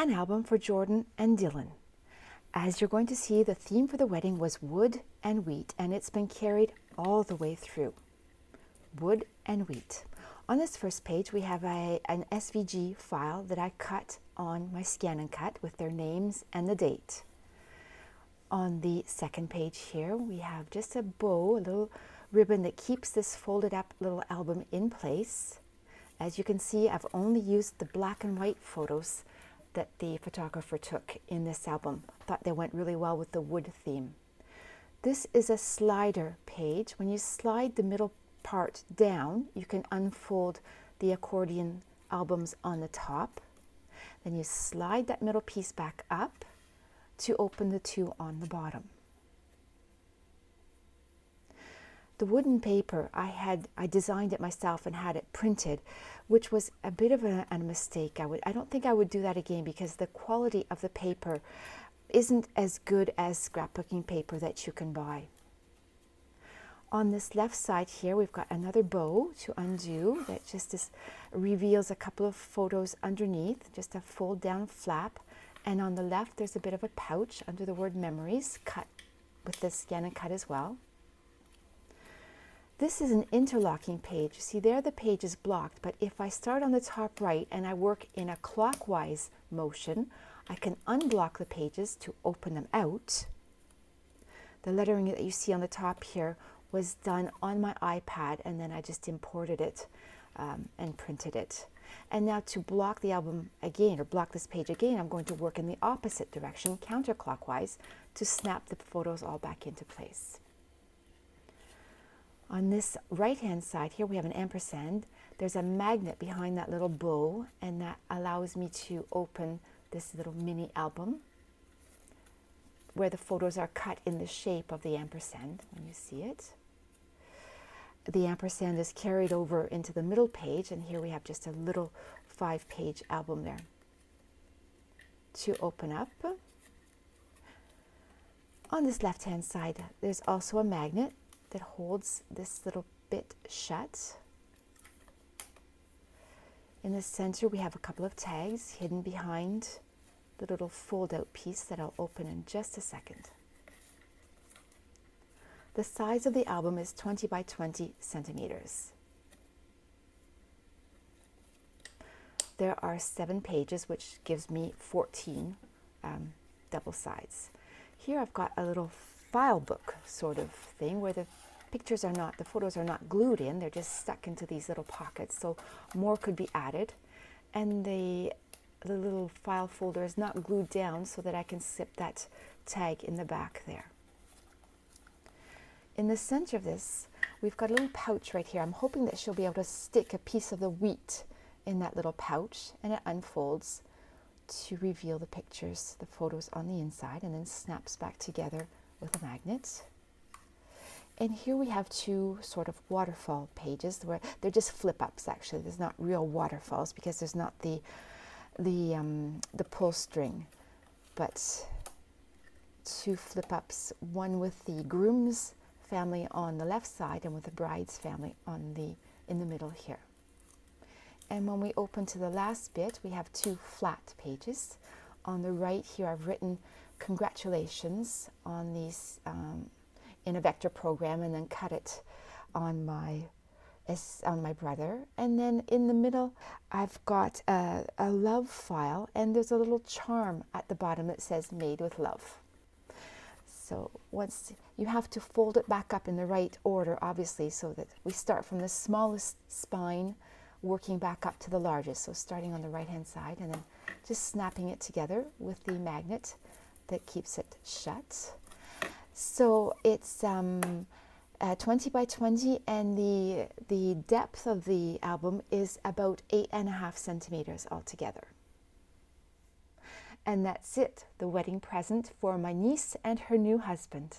an album for Jordan and Dylan. As you're going to see, the theme for the wedding was wood and wheat, and it's been carried all the way through. Wood and wheat. On this first page, we have an SVG file that I cut on my Scan and Cut with their names and the date. On the second page here, we have just a bow, a little ribbon that keeps this folded up little album in place. As you can see, I've only used the black and white photos that the photographer took in this album. I thought they went really well with the wood theme. This is a slider page. When you slide the middle part down, you can unfold the accordion albums on the top. Then you slide that middle piece back up to open the two on the bottom. The wooden paper, I designed it myself and had it printed, which was a bit of a mistake. I don't think I would do that again because the quality of the paper isn't as good as scrapbooking paper that you can buy. On this left side here, we've got another bow to undo that just reveals a couple of photos underneath, just a fold down flap. And on the left, there's a bit of a pouch under the word memories, cut with the Scan and Cut as well. This is an interlocking page. See there, the page is blocked, but if I start on the top right and I work in a clockwise motion, I can unblock the pages to open them out. The lettering that you see on the top here was done on my iPad, and then I just imported it and printed it. And now to block the album again, or block this page again, I'm going to work in the opposite direction, counterclockwise, to snap the photos all back into place. On this right-hand side here, we have an ampersand. There's a magnet behind that little bow, and that allows me to open this little mini album where the photos are cut in the shape of the ampersand when you see it. The ampersand is carried over into the middle page, and here we have just a little 5-page album there to open up. On this left-hand side, there's also a magnet that holds this little bit shut. In the center, we have a couple of tags hidden behind the little fold-out piece that I'll open in just a second. The size of the album is 20 by 20 centimeters. There are 7 pages, which gives me 14 double sides. Here I've got a little file book sort of thing where the photos are not glued in, they're just stuck into these little pockets, so more could be added. And the little file folder is not glued down so that I can slip that tag in the back there. In the center of this, we've got a little pouch right here. I'm hoping that she'll be able to stick a piece of the wheat in that little pouch, and it unfolds to reveal the pictures, the photos on the inside, and then snaps back together with a magnet. And here we have 2 sort of waterfall pages where they're just flip-ups actually. There's not real waterfalls because there's not the pull string, but 2 flip-ups, one with the groom's family on the left side and with the bride's family in the middle here. And when we open to the last bit, we have 2 flat pages. On the right here, I've written congratulations on these in a vector program, and then cut it on my brother. And then in the middle, I've got a love file, and there's a little charm at the bottom that says made with love. So once you have to fold it back up in the right order, obviously, so that we start from the smallest spine, working back up to the largest. So starting on the right-hand side, and then just snapping it together with the magnet that keeps it shut. So it's 20 by 20, and the depth of the album is about 8.5 centimeters altogether. And that's it, the wedding present for my niece and her new husband.